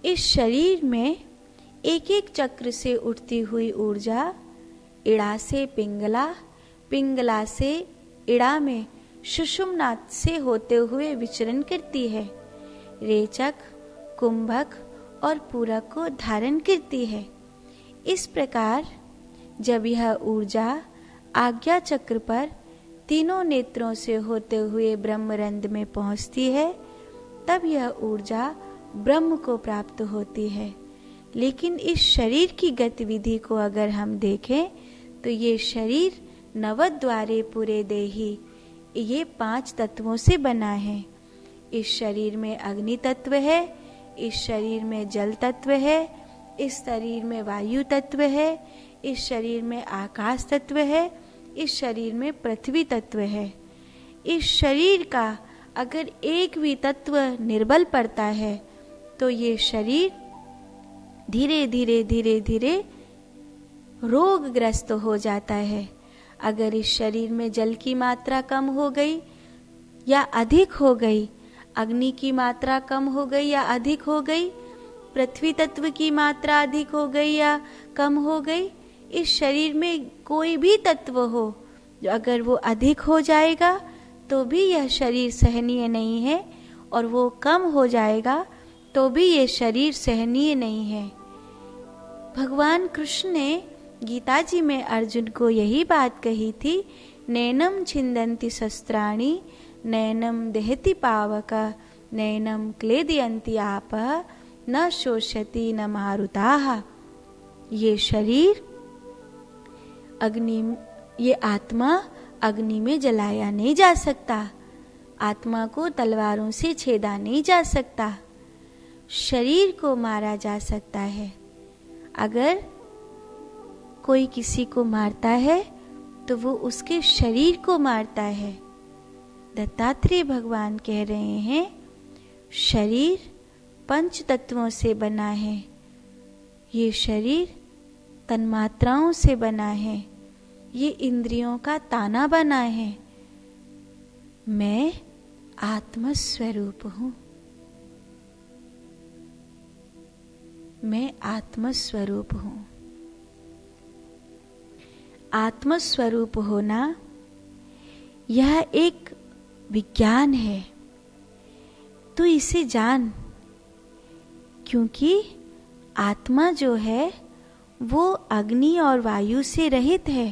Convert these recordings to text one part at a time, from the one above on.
इस शरीर में एक एक चक्र से उठती हुई ऊर्जा इड़ा से पिंगला, पिंगला से इड़ा में सुषुम्ना से होते हुए विचरण करती है, रेचक, कुंभक और पूरक को धारण करती है। इस प्रकार जब यह ऊर्जा आज्ञा चक्र पर तीनों नेत्रों से होते हुए ब्रह्मरंध्र में पहुंचती है, तब यह ऊर्जा ब्रह्म को प्राप्त होती है। लेकिन इस शरीर की गतिविधि को अगर हम देखें तो ये शरीर नवद्वारे पूरे देही, ये 5 तत्वों से बना है। इस शरीर में अग्नि तत्व है, इस शरीर में जल तत्व है, इस शरीर में वायु तत्व है, इस शरीर में आकाश तत्व है, इस शरीर में पृथ्वी तत्व है। इस शरीर का अगर एक भी तत्व निर्बल पड़ता है तो ये शरीर धीरे धीरे धीरे धीरे रोगग्रस्त हो जाता है। अगर इस शरीर में जल की मात्रा कम हो गई या अधिक हो गई, अग्नि की मात्रा कम हो गई या अधिक हो गई, पृथ्वी तत्व की मात्रा अधिक हो गई या कम हो गई, इस शरीर में कोई भी तत्व हो, अगर वो अधिक हो जाएगा तो भी यह शरीर सहनीय नहीं है, और वो कम हो जाएगा तो भी ये शरीर सहनीय नहीं है। भगवान कृष्ण ने गीता जी में अर्जुन को यही बात कही थी, नैनम छिंदन्ति शस्त्राणि नैनम दहति पावक नैनम क्लेदयन्ति आप न शोषयति न मारुताः। ये शरीर अग्नि, ये आत्मा अग्नि में जलाया नहीं जा सकता, आत्मा को तलवारों से छेदा नहीं जा सकता, शरीर को मारा जा सकता है। अगर कोई किसी को मारता है तो वो उसके शरीर को मारता है। दत्तात्रेय भगवान कह रहे हैं, शरीर 5 तत्वों से बना है, ये शरीर तन्मात्राओं से बना है, ये इंद्रियों का ताना बना है। मैं आत्मस्वरूप हूँ, मैं आत्मस्वरूप हूँ। आत्मस्वरूप होना यह एक विज्ञान है, तो इसे जान, क्योंकि आत्मा जो है वो अग्नि और वायु से रहित है,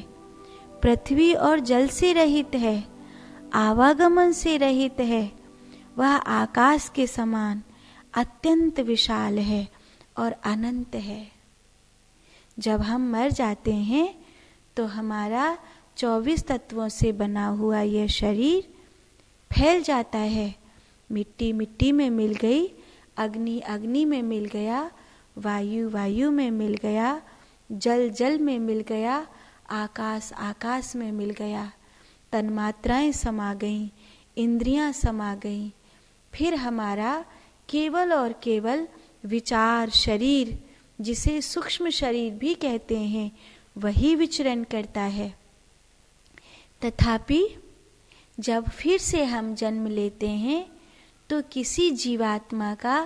पृथ्वी और जल से रहित है, आवागमन से रहित है, वह आकाश के समान अत्यंत विशाल है और अनंत है। जब हम मर जाते हैं तो हमारा 24 तत्वों से बना हुआ यह शरीर फैल जाता है। मिट्टी मिट्टी में मिल गई, अग्नि अग्नि में मिल गया, वायु वायु में मिल गया, जल जल में मिल गया, आकाश आकाश में मिल गया, तन्मात्राएं समा गईं, इंद्रियां समा गईं। फिर हमारा केवल और केवल विचार शरीर, जिसे सूक्ष्म शरीर भी कहते हैं, वही विचरण करता है। तथापि जब फिर से हम जन्म लेते हैं तो किसी जीवात्मा का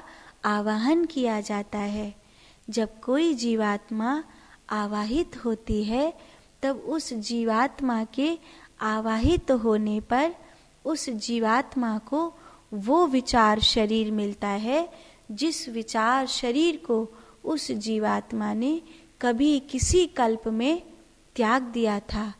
आवाहन किया जाता है। जब कोई जीवात्मा आवाहित होती है तब उस जीवात्मा के आवाहित होने पर उस जीवात्मा को वो विचार शरीर मिलता है, जिस विचार शरीर को उस जीवात्मा ने कभी किसी कल्प में त्याग दिया था,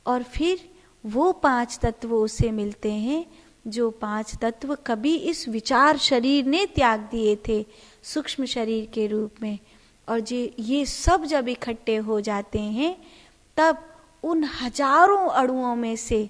और फिर वो 5 तत्व उसे मिलते हैं जो 5 तत्व कभी इस विचार शरीर ने त्याग दिए थे सूक्ष्म शरीर के रूप में। और ये सब जब इकट्ठे हो जाते हैं तब उन हजारों अणुओं में से,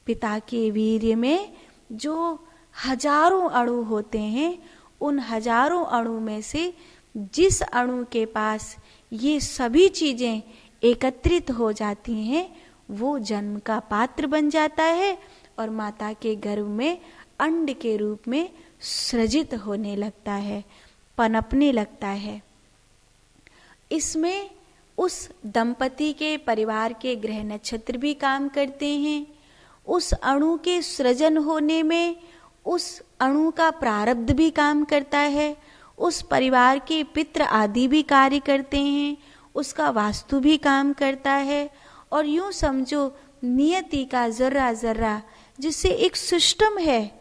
पिता के वीर्य में जो हजारों अणु होते हैं, उन हजारों अणु में से जिस अणु के पास ये सभी चीजें एकत्रित हो जाती हैं, वो जन्म का पात्र बन जाता है और माता के गर्भ में अंड के रूप में सृजित होने लगता है, पनपने लगता है। इसमें उस दंपति के परिवार के ग्रह नक्षत्र भी काम करते हैं। उस अणु के सृजन होने में उस अणु का प्रारब्ध भी काम करता है, उस परिवार के पितृ आदि भी कार्य करते हैं, उसका वास्तु भी काम करता है। और यूं समझो नियति का जर्रा जर्रा, जिससे एक सिस्टम है।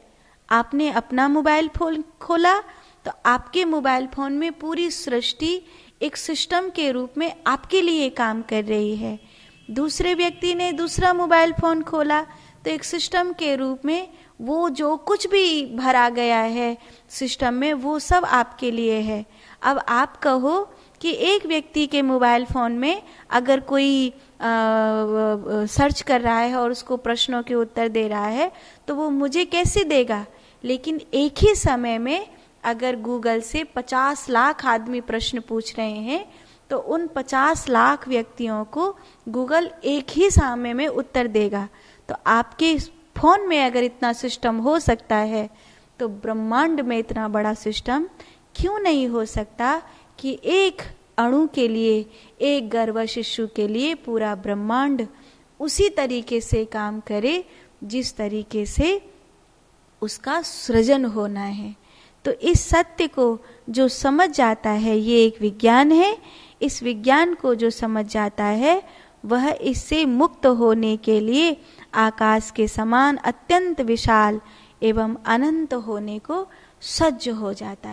आपने अपना मोबाइल फोन खोला तो आपके मोबाइल फोन में पूरी सृष्टि एक सिस्टम के रूप में आपके लिए काम कर रही है। दूसरे व्यक्ति ने दूसरा मोबाइल फोन खोला तो एक सिस्टम के रूप में वो जो कुछ भी भरा गया है सिस्टम में, वो सब आपके लिए है। अब आप कहो कि एक व्यक्ति के मोबाइल फोन में अगर कोई सर्च कर रहा है और उसको प्रश्नों के उत्तर दे रहा है तो वो मुझे कैसे देगा। लेकिन एक ही समय में अगर गूगल से 50 लाख आदमी प्रश्न पूछ रहे हैं तो उन 50 लाख व्यक्तियों को गूगल एक ही समय में उत्तर देगा। तो आपके फोन में अगर इतना सिस्टम हो सकता है तो ब्रह्मांड में इतना बड़ा सिस्टम क्यों नहीं हो सकता कि एक अणु के लिए, एक गर्भ शिशु के लिए पूरा ब्रह्मांड उसी तरीके से काम करे जिस तरीके से उसका सृजन होना है। तो इस सत्य को जो समझ जाता है, ये एक विज्ञान है, इस विज्ञान को जो समझ जाता है वह इससे मुक्त होने के लिए आकाश के समान अत्यंत विशाल एवं अनंत होने को सज्ज हो जाता है।